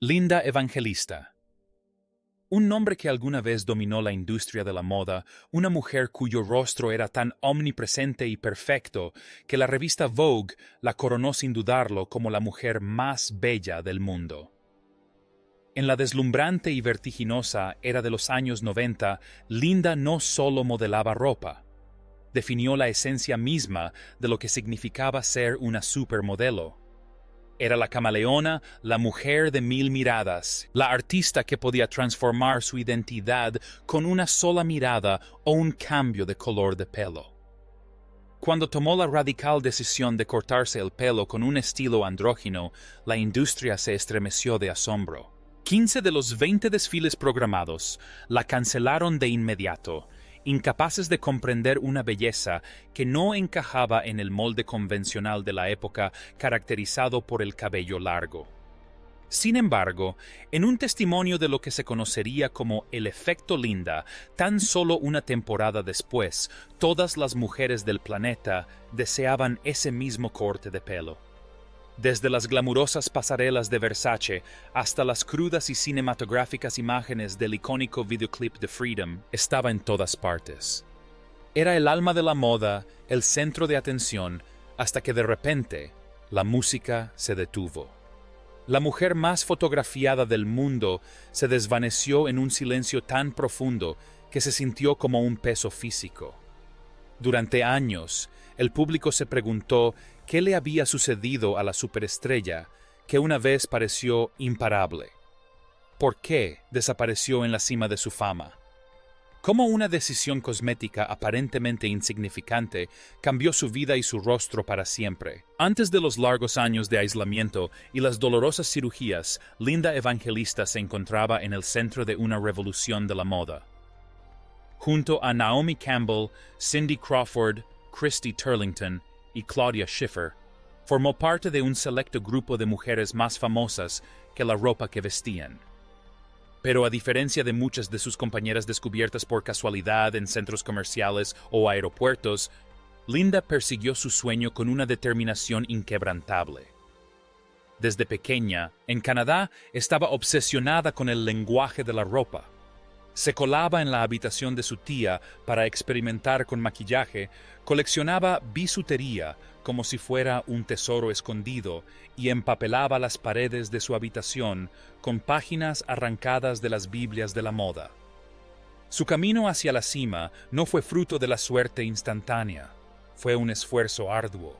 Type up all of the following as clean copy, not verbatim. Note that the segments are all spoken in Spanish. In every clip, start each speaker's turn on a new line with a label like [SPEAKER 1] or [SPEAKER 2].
[SPEAKER 1] Linda Evangelista. Un nombre que alguna vez dominó la industria de la moda, una mujer cuyo rostro era tan omnipresente y perfecto que la revista Vogue la coronó sin dudarlo como la mujer más bella del mundo. En la deslumbrante y vertiginosa era de los años 90, Linda no solo modelaba ropa, definió la esencia misma de lo que significaba ser una supermodelo. Era la camaleona, la mujer de mil miradas, la artista que podía transformar su identidad con una sola mirada o un cambio de color de pelo. Cuando tomó la radical decisión de cortarse el pelo con un estilo andrógino, la industria se estremeció de asombro. 15 de los 20 desfiles programados la cancelaron de inmediato, incapaces de comprender una belleza que no encajaba en el molde convencional de la época caracterizado por el cabello largo. Sin embargo, en un testimonio de lo que se conocería como el efecto Linda, tan solo una temporada después, todas las mujeres del planeta deseaban ese mismo corte de pelo. Desde las glamurosas pasarelas de Versace hasta las crudas y cinematográficas imágenes del icónico videoclip de Freedom, estaba en todas partes. Era el alma de la moda, el centro de atención, hasta que de repente la música se detuvo. La mujer más fotografiada del mundo se desvaneció en un silencio tan profundo que se sintió como un peso físico. Durante años, el público se preguntó qué le había sucedido a la superestrella que una vez pareció imparable. ¿Por qué desapareció en la cima de su fama? ¿Cómo una decisión cosmética aparentemente insignificante cambió su vida y su rostro para siempre? Antes de los largos años de aislamiento y las dolorosas cirugías, Linda Evangelista se encontraba en el centro de una revolución de la moda. Junto a Naomi Campbell, Cindy Crawford, Christy Turlington y Claudia Schiffer, formó parte de un selecto grupo de mujeres más famosas que la ropa que vestían. Pero a diferencia de muchas de sus compañeras descubiertas por casualidad en centros comerciales o aeropuertos, Linda persiguió su sueño con una determinación inquebrantable. Desde pequeña, en Canadá, estaba obsesionada con el lenguaje de la ropa. Se colaba en la habitación de su tía para experimentar con maquillaje, coleccionaba bisutería como si fuera un tesoro escondido y empapelaba las paredes de su habitación con páginas arrancadas de las Biblias de la moda. Su camino hacia la cima no fue fruto de la suerte instantánea, fue un esfuerzo arduo.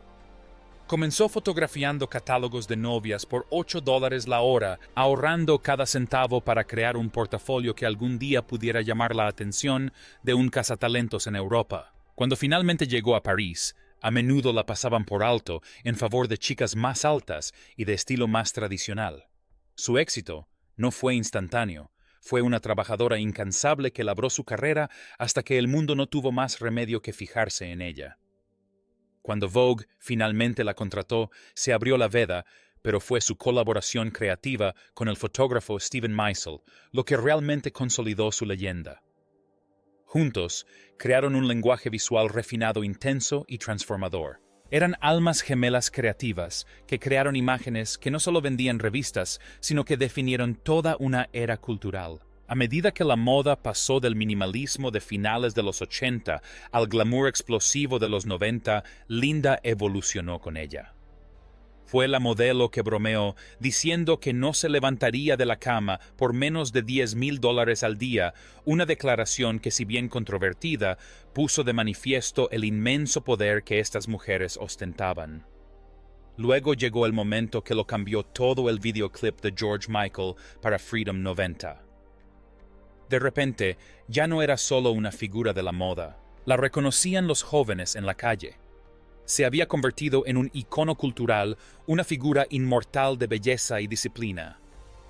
[SPEAKER 1] Comenzó fotografiando catálogos de novias por $8 la hora, ahorrando cada centavo para crear un portafolio que algún día pudiera llamar la atención de un cazatalentos en Europa. Cuando finalmente llegó a París, a menudo la pasaban por alto en favor de chicas más altas y de estilo más tradicional. Su éxito no fue instantáneo, fue una trabajadora incansable que labró su carrera hasta que el mundo no tuvo más remedio que fijarse en ella. Cuando Vogue finalmente la contrató, se abrió la veda, pero fue su colaboración creativa con el fotógrafo Steven Meisel lo que realmente consolidó su leyenda. Juntos, crearon un lenguaje visual refinado, intenso y transformador. Eran almas gemelas creativas que crearon imágenes que no solo vendían revistas, sino que definieron toda una era cultural. A medida que la moda pasó del minimalismo de finales de los 80 al glamour explosivo de los 90, Linda evolucionó con ella. Fue la modelo que bromeó diciendo que no se levantaría de la cama por menos de $10,000 al día, una declaración que, si bien controvertida, puso de manifiesto el inmenso poder que estas mujeres ostentaban. Luego llegó el momento que lo cambió todo, el videoclip de George Michael para Freedom 90. De repente, ya no era solo una figura de la moda. La reconocían los jóvenes en la calle. Se había convertido en un icono cultural, una figura inmortal de belleza y disciplina.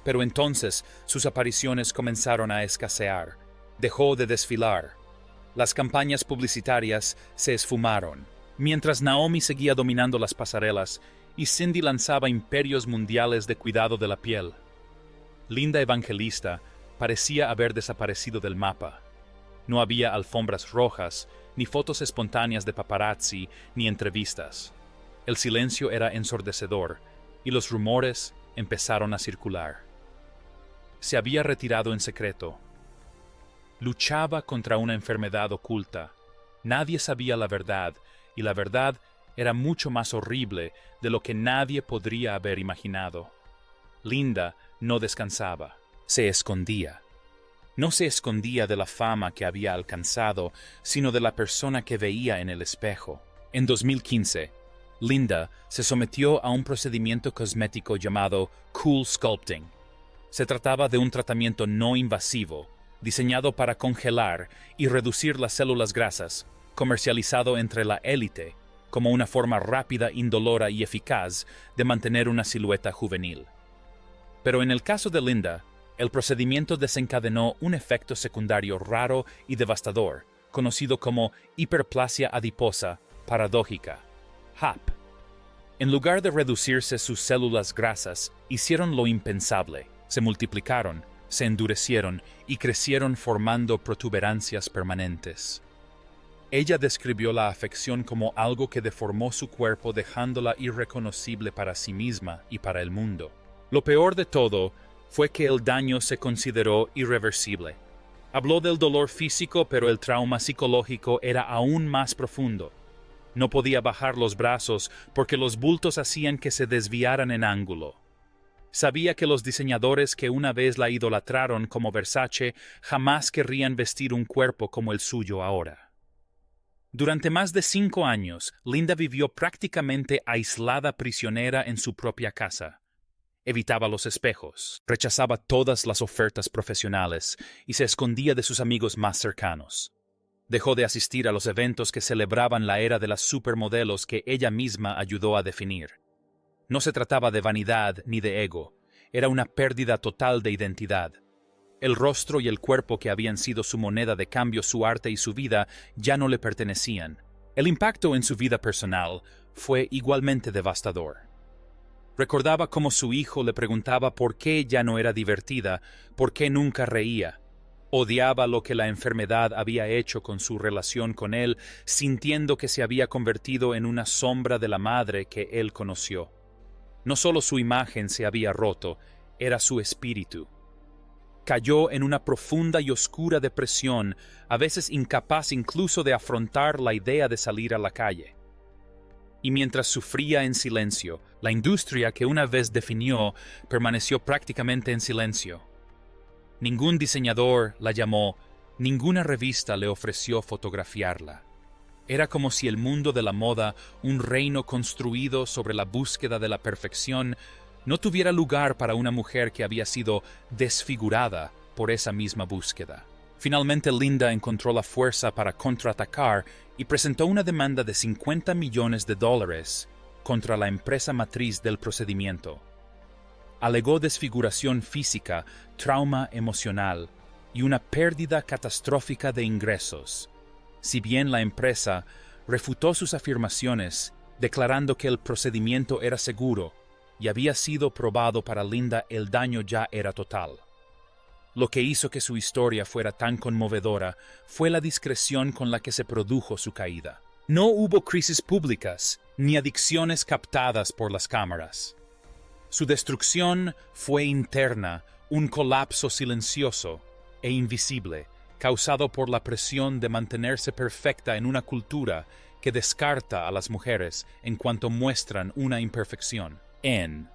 [SPEAKER 1] Pero entonces sus apariciones comenzaron a escasear. Dejó de desfilar. Las campañas publicitarias se esfumaron. Mientras Naomi seguía dominando las pasarelas y Cindy lanzaba imperios mundiales de cuidado de la piel, Linda Evangelista parecía haber desaparecido del mapa. No había alfombras rojas, ni fotos espontáneas de paparazzi, ni entrevistas. El silencio era ensordecedor, y los rumores empezaron a circular. se había retirado en secreto. Luchaba contra una enfermedad oculta. Nadie sabía la verdad, y la verdad era mucho más horrible de lo que nadie podría haber imaginado. Linda no descansaba, se escondía. No se escondía de la fama que había alcanzado, sino de la persona que veía en el espejo. En 2015, Linda se sometió a un procedimiento cosmético llamado Cool Sculpting. Se trataba de un tratamiento no invasivo, diseñado para congelar y reducir las células grasas, comercializado entre la élite como una forma rápida, indolora y eficaz de mantener una silueta juvenil. Pero en el caso de Linda, el procedimiento desencadenó un efecto secundario raro y devastador, conocido como hiperplasia adiposa paradójica, HAP. En lugar de reducirse sus células grasas, hicieron lo impensable, se multiplicaron, se endurecieron y crecieron formando protuberancias permanentes. Ella describió la afección como algo que deformó su cuerpo dejándola irreconocible para sí misma y para el mundo. Lo peor de todo fue que el daño se consideró irreversible. Habló del dolor físico, pero el trauma psicológico era aún más profundo. No podía bajar los brazos porque los bultos hacían que se desviaran en ángulo. Sabía que los diseñadores que una vez la idolatraron como Versace jamás querrían vestir un cuerpo como el suyo ahora. Durante más de 5 años, Linda vivió prácticamente aislada prisionera en su propia casa. Evitaba los espejos, rechazaba todas las ofertas profesionales y se escondía de sus amigos más cercanos. Dejó de asistir a los eventos que celebraban la era de las supermodelos que ella misma ayudó a definir. No se trataba de vanidad ni de ego, era una pérdida total de identidad. El rostro y el cuerpo que habían sido su moneda de cambio, su arte y su vida, ya no le pertenecían. El impacto en su vida personal fue igualmente devastador. Recordaba cómo su hijo le preguntaba por qué ya no era divertida, por qué nunca reía. Odiaba lo que la enfermedad había hecho con su relación con él, sintiendo que se había convertido en una sombra de la madre que él conoció. No solo su imagen se había roto, era su espíritu. Cayó en una profunda y oscura depresión, a veces incapaz incluso de afrontar la idea de salir a la calle. Y mientras sufría en silencio, la industria que una vez definió permaneció prácticamente en silencio. Ningún diseñador la llamó, ninguna revista le ofreció fotografiarla. Era como si el mundo de la moda, un reino construido sobre la búsqueda de la perfección, no tuviera lugar para una mujer que había sido desfigurada por esa misma búsqueda. Finalmente Linda encontró la fuerza para contraatacar y presentó una demanda de $50 millones contra la empresa matriz del procedimiento. Alegó desfiguración física, trauma emocional y una pérdida catastrófica de ingresos. Si bien la empresa refutó sus afirmaciones, declarando que el procedimiento era seguro y había sido probado para Linda, el daño ya era total. Lo que hizo que su historia fuera tan conmovedora fue la discreción con la que se produjo su caída. No hubo crisis públicas ni adicciones captadas por las cámaras. Su destrucción fue interna, un colapso silencioso e invisible, causado por la presión de mantenerse perfecta en una cultura que descarta a las mujeres en cuanto muestran una imperfección. En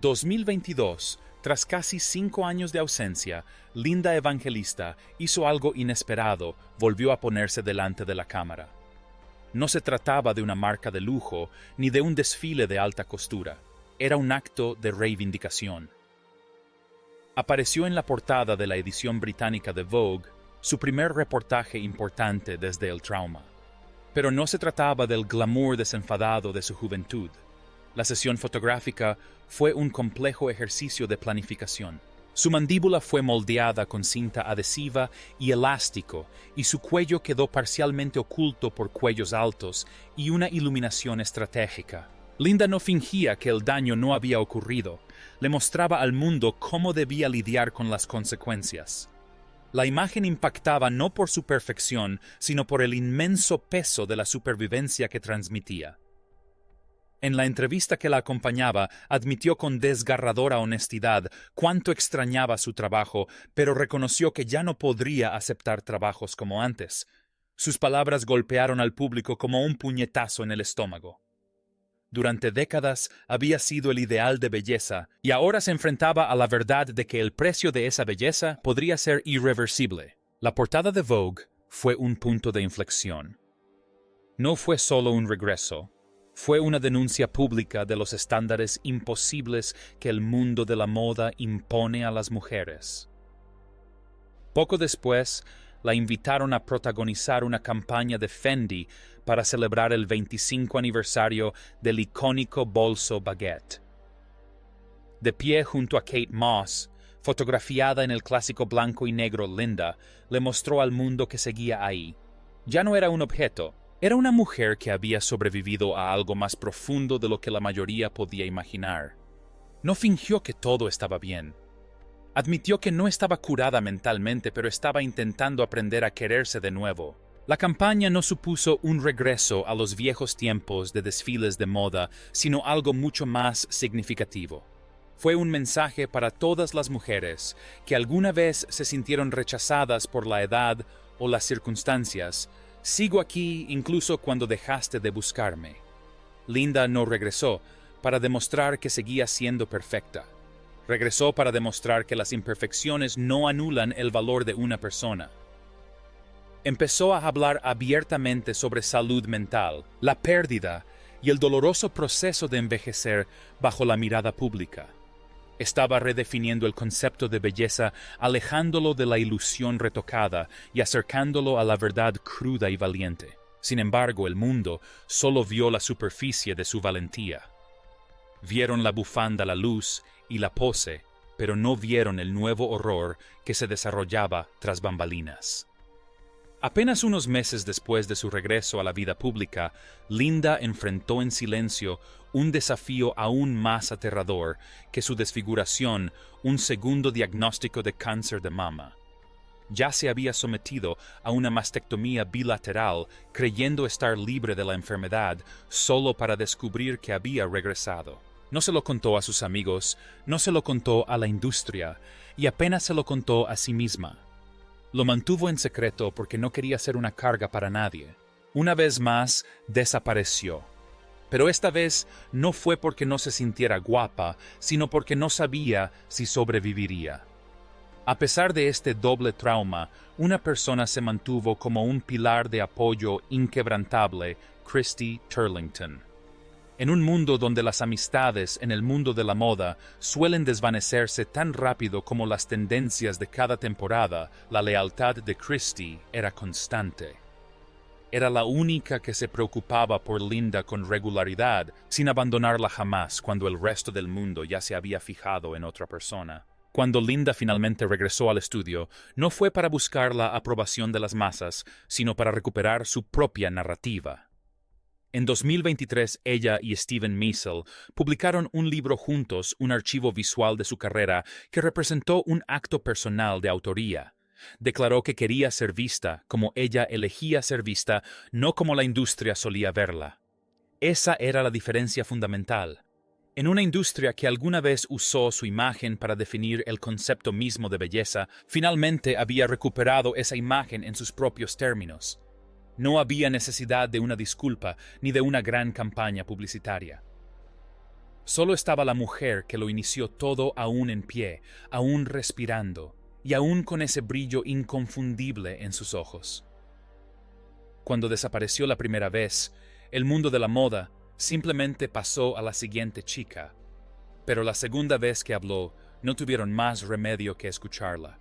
[SPEAKER 1] 2022, tras casi 5 años de ausencia, Linda Evangelista hizo algo inesperado, volvió a ponerse delante de la cámara. No se trataba de una marca de lujo ni de un desfile de alta costura. Era un acto de reivindicación. Apareció en la portada de la edición británica de Vogue, su primer reportaje importante desde el trauma. Pero no se trataba del glamour desenfadado de su juventud. La sesión fotográfica fue un complejo ejercicio de planificación. Su mandíbula fue moldeada con cinta adhesiva y elástico, y su cuello quedó parcialmente oculto por cuellos altos y una iluminación estratégica. Linda no fingía que el daño no había ocurrido, le mostraba al mundo cómo debía lidiar con las consecuencias. La imagen impactaba no por su perfección, sino por el inmenso peso de la supervivencia que transmitía. En la entrevista que la acompañaba, admitió con desgarradora honestidad cuánto extrañaba su trabajo, pero reconoció que ya no podría aceptar trabajos como antes. Sus palabras golpearon al público como un puñetazo en el estómago. Durante décadas había sido el ideal de belleza y ahora se enfrentaba a la verdad de que el precio de esa belleza podría ser irreversible. La portada de Vogue fue un punto de inflexión. No fue solo un regreso. Fue una denuncia pública de los estándares imposibles que el mundo de la moda impone a las mujeres. Poco después, la invitaron a protagonizar una campaña de Fendi para celebrar el 25 aniversario del icónico bolso baguette. De pie junto a Kate Moss, fotografiada en el clásico blanco y negro Linda, le mostró al mundo que seguía ahí. Ya no era un objeto. Era una mujer que había sobrevivido a algo más profundo de lo que la mayoría podía imaginar. No fingió que todo estaba bien. Admitió que no estaba curada mentalmente, pero estaba intentando aprender a quererse de nuevo. La campaña no supuso un regreso a los viejos tiempos de desfiles de moda, sino algo mucho más significativo. Fue un mensaje para todas las mujeres que alguna vez se sintieron rechazadas por la edad o las circunstancias. Sigo aquí incluso cuando dejaste de buscarme. Linda no regresó para demostrar que seguía siendo perfecta. Regresó para demostrar que las imperfecciones no anulan el valor de una persona. Empezó a hablar abiertamente sobre salud mental, la pérdida y el doloroso proceso de envejecer bajo la mirada pública. Estaba redefiniendo el concepto de belleza, alejándolo de la ilusión retocada y acercándolo a la verdad cruda y valiente. Sin embargo, el mundo solo vio la superficie de su valentía. Vieron la bufanda, la luz y la pose, pero no vieron el nuevo horror que se desarrollaba tras bambalinas. Apenas unos meses después de su regreso a la vida pública, Linda enfrentó en silencio un desafío aún más aterrador que su desfiguración, un segundo diagnóstico de cáncer de mama. Ya se había sometido a una mastectomía bilateral, creyendo estar libre de la enfermedad, solo para descubrir que había regresado. No se lo contó a sus amigos, no se lo contó a la industria, y apenas se lo contó a sí misma. Lo mantuvo en secreto porque no quería ser una carga para nadie. Una vez más, desapareció. Pero esta vez no fue porque no se sintiera guapa, sino porque no sabía si sobreviviría. A pesar de este doble trauma, una persona se mantuvo como un pilar de apoyo inquebrantable: Christy Turlington. En un mundo donde las amistades en el mundo de la moda suelen desvanecerse tan rápido como las tendencias de cada temporada, la lealtad de Christy era constante. Era la única que se preocupaba por Linda con regularidad, sin abandonarla jamás cuando el resto del mundo ya se había fijado en otra persona. Cuando Linda finalmente regresó al estudio, no fue para buscar la aprobación de las masas, sino para recuperar su propia narrativa. En 2023, ella y Steven Meisel publicaron un libro juntos, un archivo visual de su carrera que representó un acto personal de autoría. Declaró que quería ser vista como ella elegía ser vista, no como la industria solía verla. Esa era la diferencia fundamental. En una industria que alguna vez usó su imagen para definir el concepto mismo de belleza, finalmente había recuperado esa imagen en sus propios términos. No había necesidad de una disculpa ni de una gran campaña publicitaria. Solo estaba la mujer que lo inició todo aún en pie, aún respirando, y aún con ese brillo inconfundible en sus ojos. Cuando desapareció la primera vez, el mundo de la moda simplemente pasó a la siguiente chica, pero la segunda vez que habló no tuvieron más remedio que escucharla.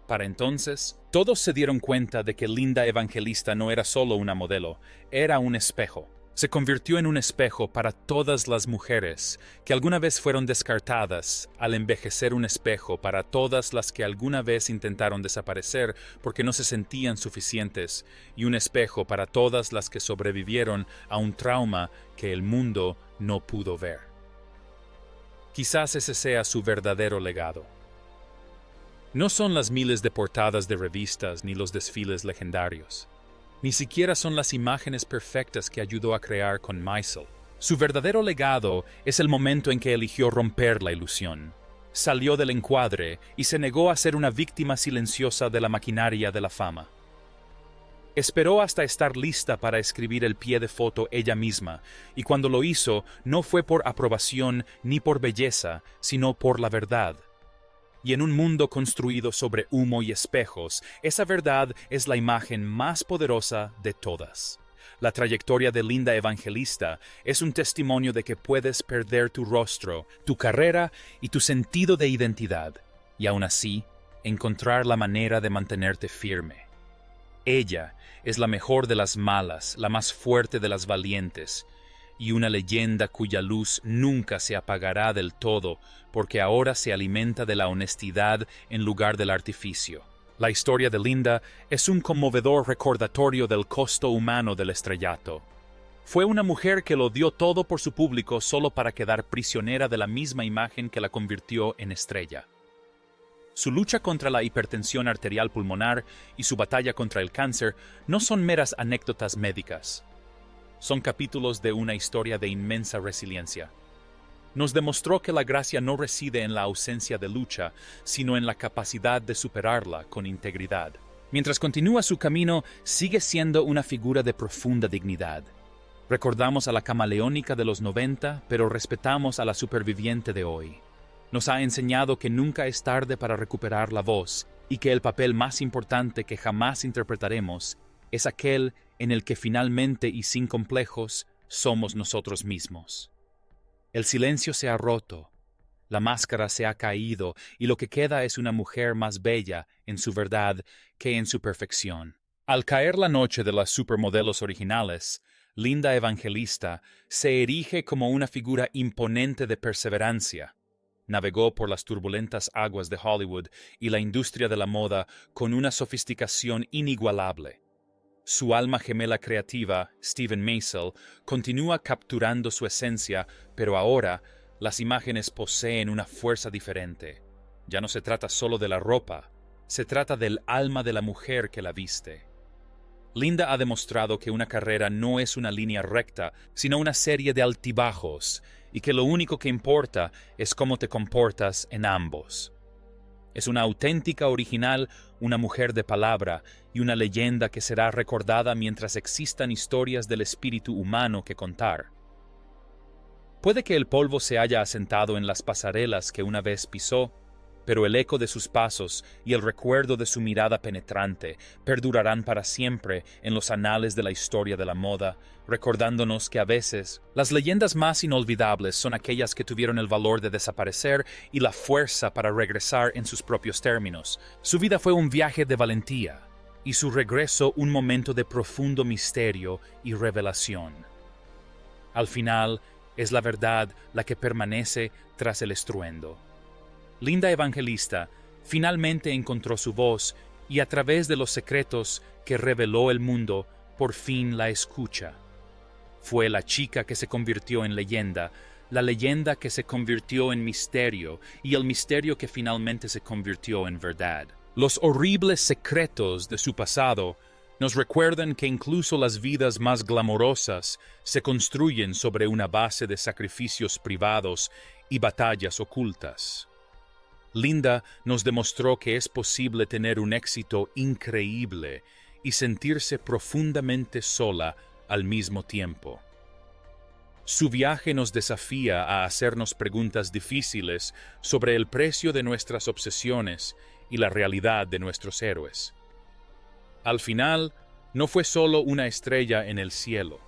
[SPEAKER 1] Para entonces, todos se dieron cuenta de que Linda Evangelista no era solo una modelo, era un espejo. Se convirtió en un espejo para todas las mujeres que alguna vez fueron descartadas, al envejecer un espejo para todas las que alguna vez intentaron desaparecer porque no se sentían suficientes, y un espejo para todas las que sobrevivieron a un trauma que el mundo no pudo ver. Quizás ese sea su verdadero legado. No son las miles de portadas de revistas ni los desfiles legendarios. Ni siquiera son las imágenes perfectas que ayudó a crear con Meisel. Su verdadero legado es el momento en que eligió romper la ilusión. Salió del encuadre y se negó a ser una víctima silenciosa de la maquinaria de la fama. Esperó hasta estar lista para escribir el pie de foto ella misma, y cuando lo hizo no fue por aprobación ni por belleza, sino por la verdad. Y en un mundo construido sobre humo y espejos, esa verdad es la imagen más poderosa de todas. La trayectoria de Linda Evangelista es un testimonio de que puedes perder tu rostro, tu carrera y tu sentido de identidad, y aún así, encontrar la manera de mantenerte firme. Ella es la mejor de las malas, la más fuerte de las valientes, y una leyenda cuya luz nunca se apagará del todo, porque ahora se alimenta de la honestidad en lugar del artificio. La historia de Linda es un conmovedor recordatorio del costo humano del estrellato. Fue una mujer que lo dio todo por su público solo para quedar prisionera de la misma imagen que la convirtió en estrella. Su lucha contra la hipertensión arterial pulmonar y su batalla contra el cáncer no son meras anécdotas médicas. Son capítulos de una historia de inmensa resiliencia. Nos demostró que la gracia no reside en la ausencia de lucha, sino en la capacidad de superarla con integridad. Mientras continúa su camino, sigue siendo una figura de profunda dignidad. Recordamos a la camaleónica de los 90, pero respetamos a la superviviente de hoy. Nos ha enseñado que nunca es tarde para recuperar la voz y que el papel más importante que jamás interpretaremos es aquel en el que finalmente y sin complejos somos nosotros mismos. El silencio se ha roto, la máscara se ha caído y lo que queda es una mujer más bella en su verdad que en su perfección. Al caer la noche de las supermodelos originales, Linda Evangelista se erige como una figura imponente de perseverancia. Navegó por las turbulentas aguas de Hollywood y la industria de la moda con una sofisticación inigualable. Su alma gemela creativa, Steven Meisel, continúa capturando su esencia, pero ahora las imágenes poseen una fuerza diferente. Ya no se trata solo de la ropa, se trata del alma de la mujer que la viste. Linda ha demostrado que una carrera no es una línea recta, sino una serie de altibajos, y que lo único que importa es cómo te comportas en ambos. Es una auténtica original, una mujer de palabra y una leyenda que será recordada mientras existan historias del espíritu humano que contar. Puede que el polvo se haya asentado en las pasarelas que una vez pisó, pero el eco de sus pasos y el recuerdo de su mirada penetrante perdurarán para siempre en los anales de la historia de la moda, recordándonos que a veces las leyendas más inolvidables son aquellas que tuvieron el valor de desaparecer y la fuerza para regresar en sus propios términos. Su vida fue un viaje de valentía, y su regreso un momento de profundo misterio y revelación. Al final, es la verdad la que permanece tras el estruendo. Linda Evangelista finalmente encontró su voz y a través de los secretos que reveló el mundo, por fin la escucha. Fue la chica que se convirtió en leyenda, la leyenda que se convirtió en misterio y el misterio que finalmente se convirtió en verdad. Los horribles secretos de su pasado nos recuerdan que incluso las vidas más glamorosas se construyen sobre una base de sacrificios privados y batallas ocultas. Linda nos demostró que es posible tener un éxito increíble y sentirse profundamente sola al mismo tiempo. Su viaje nos desafía a hacernos preguntas difíciles sobre el precio de nuestras obsesiones y la realidad de nuestros héroes. Al final, no fue solo una estrella en el cielo.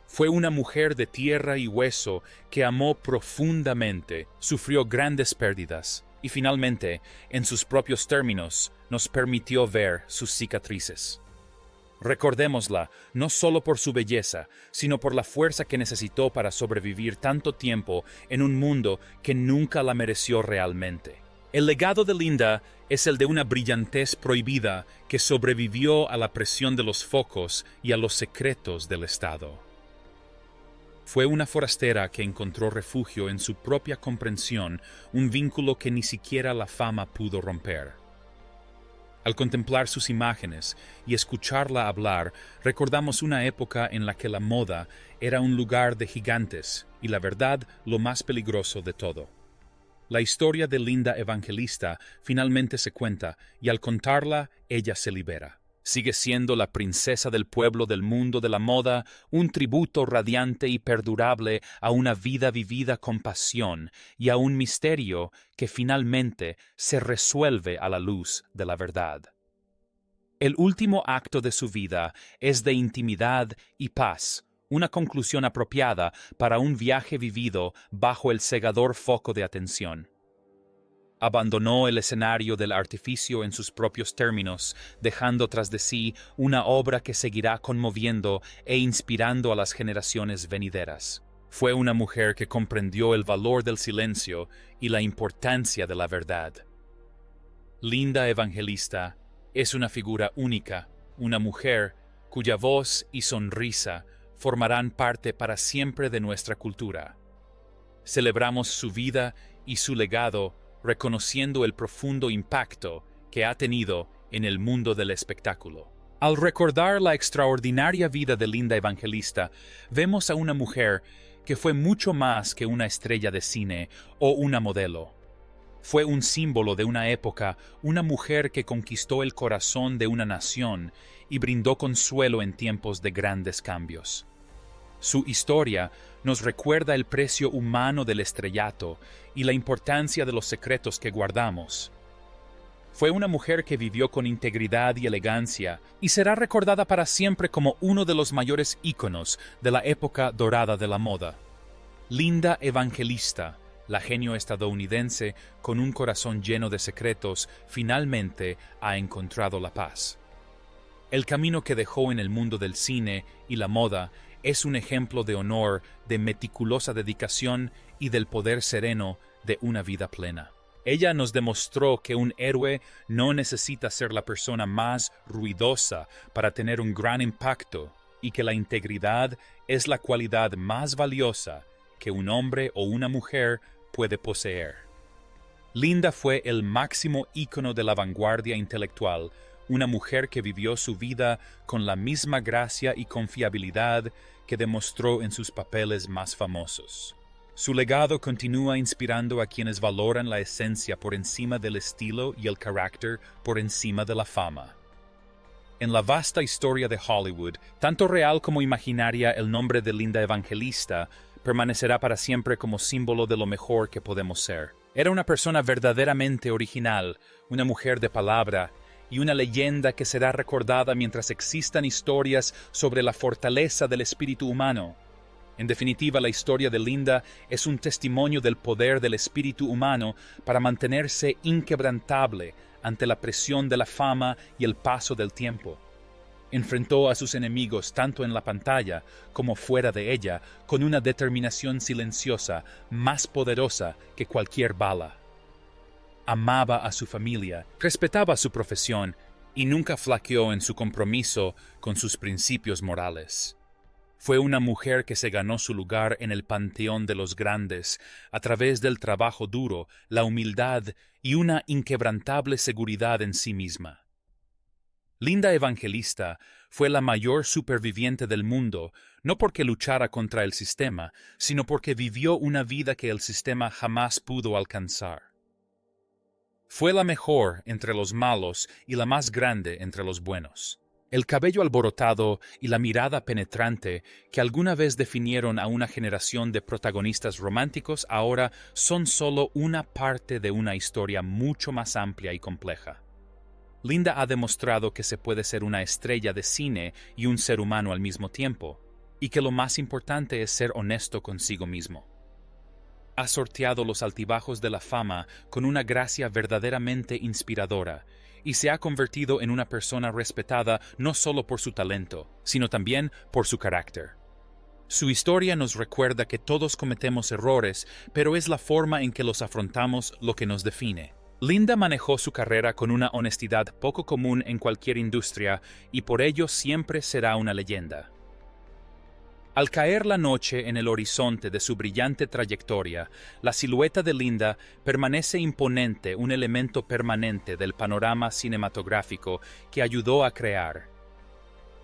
[SPEAKER 1] Fue una mujer de tierra y hueso que amó profundamente, sufrió grandes pérdidas y finalmente, en sus propios términos, nos permitió ver sus cicatrices. Recordémosla no solo por su belleza, sino por la fuerza que necesitó para sobrevivir tanto tiempo en un mundo que nunca la mereció realmente. El legado de Linda es el de una brillantez prohibida que sobrevivió a la presión de los focos y a los secretos del Estado. Fue una forastera que encontró refugio en su propia comprensión, un vínculo que ni siquiera la fama pudo romper. Al contemplar sus imágenes y escucharla hablar, recordamos una época en la que la moda era un lugar de gigantes y la verdad lo más peligroso de todo. La historia de Linda Evangelista finalmente se cuenta y al contarla ella se libera. Sigue siendo la princesa del pueblo del mundo de la moda, un tributo radiante y perdurable a una vida vivida con pasión y a un misterio que finalmente se resuelve a la luz de la verdad. El último acto de su vida es de intimidad y paz, una conclusión apropiada para un viaje vivido bajo el cegador foco de atención. Abandonó el escenario del artificio en sus propios términos, dejando tras de sí una obra que seguirá conmoviendo e inspirando a las generaciones venideras. Fue una mujer que comprendió el valor del silencio y la importancia de la verdad. Linda Evangelista es una figura única, una mujer cuya voz y sonrisa formarán parte para siempre de nuestra cultura. Celebramos su vida y su legado, reconociendo el profundo impacto que ha tenido en el mundo del espectáculo. Al recordar la extraordinaria vida de Linda Evangelista, vemos a una mujer que fue mucho más que una estrella de cine o una modelo. Fue un símbolo de una época, una mujer que conquistó el corazón de una nación y brindó consuelo en tiempos de grandes cambios. Su historia nos recuerda el precio humano del estrellato y la importancia de los secretos que guardamos. Fue una mujer que vivió con integridad y elegancia y será recordada para siempre como uno de los mayores íconos de la época dorada de la moda. Linda Evangelista, la genio estadounidense con un corazón lleno de secretos, finalmente ha encontrado la paz. El camino que dejó en el mundo del cine y la moda es un ejemplo de honor, de meticulosa dedicación y del poder sereno de una vida plena. Ella nos demostró que un héroe no necesita ser la persona más ruidosa para tener un gran impacto y que la integridad es la cualidad más valiosa que un hombre o una mujer puede poseer. Linda fue el máximo ícono de la vanguardia intelectual, una mujer que vivió su vida con la misma gracia y confiabilidad que demostró en sus papeles más famosos. Su legado continúa inspirando a quienes valoran la esencia por encima del estilo y el carácter por encima de la fama. En la vasta historia de Hollywood, tanto real como imaginaria, el nombre de Linda Evangelista permanecerá para siempre como símbolo de lo mejor que podemos ser. Era una persona verdaderamente original, una mujer de palabra, y una leyenda que será recordada mientras existan historias sobre la fortaleza del espíritu humano. En definitiva, la historia de Linda es un testimonio del poder del espíritu humano para mantenerse inquebrantable ante la presión de la fama y el paso del tiempo. Enfrentó a sus enemigos tanto en la pantalla como fuera de ella con una determinación silenciosa más poderosa que cualquier bala. Amaba a su familia, respetaba su profesión y nunca flaqueó en su compromiso con sus principios morales. Fue una mujer que se ganó su lugar en el panteón de los grandes a través del trabajo duro, la humildad y una inquebrantable seguridad en sí misma. Linda Evangelista fue la mayor superviviente del mundo, no porque luchara contra el sistema, sino porque vivió una vida que el sistema jamás pudo alcanzar. Fue la mejor entre los malos y la más grande entre los buenos. El cabello alborotado y la mirada penetrante que alguna vez definieron a una generación de protagonistas románticos ahora son solo una parte de una historia mucho más amplia y compleja. Linda ha demostrado que se puede ser una estrella de cine y un ser humano al mismo tiempo, y que lo más importante es ser honesto consigo mismo. Ha sorteado los altibajos de la fama con una gracia verdaderamente inspiradora, y se ha convertido en una persona respetada no solo por su talento, sino también por su carácter. Su historia nos recuerda que todos cometemos errores, pero es la forma en que los afrontamos lo que nos define. Linda manejó su carrera con una honestidad poco común en cualquier industria y por ello siempre será una leyenda. Al caer la noche en el horizonte de su brillante trayectoria, la silueta de Linda permanece imponente, un elemento permanente del panorama cinematográfico que ayudó a crear.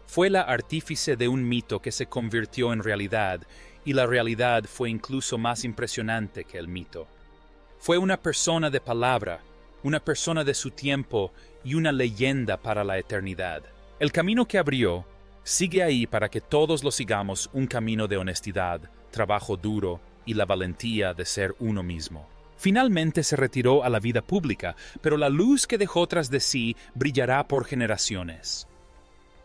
[SPEAKER 1] Fue la artífice de un mito que se convirtió en realidad, y la realidad fue incluso más impresionante que el mito. Fue una persona de palabra, una persona de su tiempo y una leyenda para la eternidad. El camino que abrió sigue ahí para que todos lo sigamos, un camino de honestidad, trabajo duro y la valentía de ser uno mismo. Finalmente se retiró a la vida pública, pero la luz que dejó tras de sí brillará por generaciones.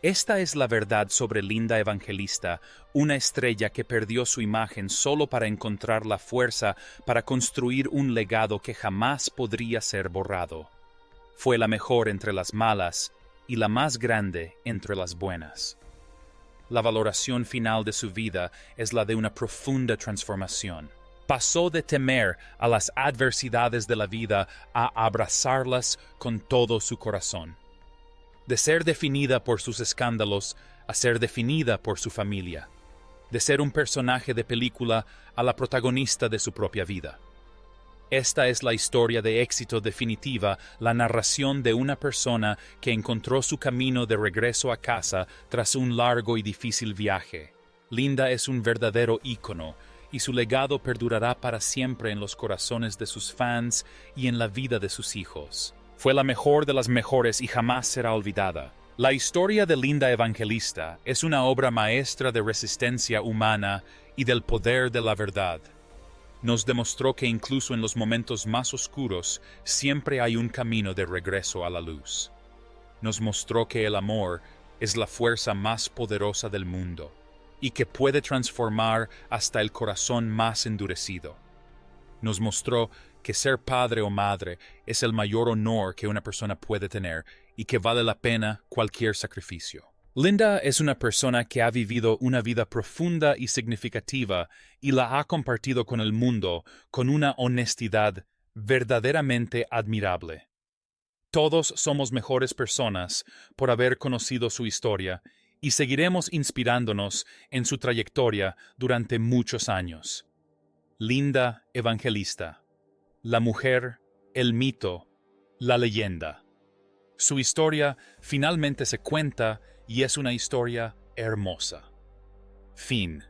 [SPEAKER 1] Esta es la verdad sobre Linda Evangelista, una estrella que perdió su imagen solo para encontrar la fuerza para construir un legado que jamás podría ser borrado. Fue la mejor entre las malas y la más grande entre las buenas. La valoración final de su vida es la de una profunda transformación. Pasó de temer a las adversidades de la vida a abrazarlas con todo su corazón. De ser definida por sus escándalos a ser definida por su familia. De ser un personaje de película a la protagonista de su propia vida. Esta es la historia de éxito definitiva, la narración de una persona que encontró su camino de regreso a casa tras un largo y difícil viaje. Linda es un verdadero ícono, y su legado perdurará para siempre en los corazones de sus fans y en la vida de sus hijos. Fue la mejor de las mejores y jamás será olvidada. La historia de Linda Evangelista es una obra maestra de resistencia humana y del poder de la verdad. Nos demostró que incluso en los momentos más oscuros siempre hay un camino de regreso a la luz. Nos mostró que el amor es la fuerza más poderosa del mundo y que puede transformar hasta el corazón más endurecido. Nos mostró que ser padre o madre es el mayor honor que una persona puede tener y que vale la pena cualquier sacrificio. Linda es una persona que ha vivido una vida profunda y significativa y la ha compartido con el mundo con una honestidad verdaderamente admirable. Todos somos mejores personas por haber conocido su historia y seguiremos inspirándonos en su trayectoria durante muchos años. Linda Evangelista. La mujer, el mito, la leyenda. Su historia finalmente se cuenta y es una historia hermosa. Fin.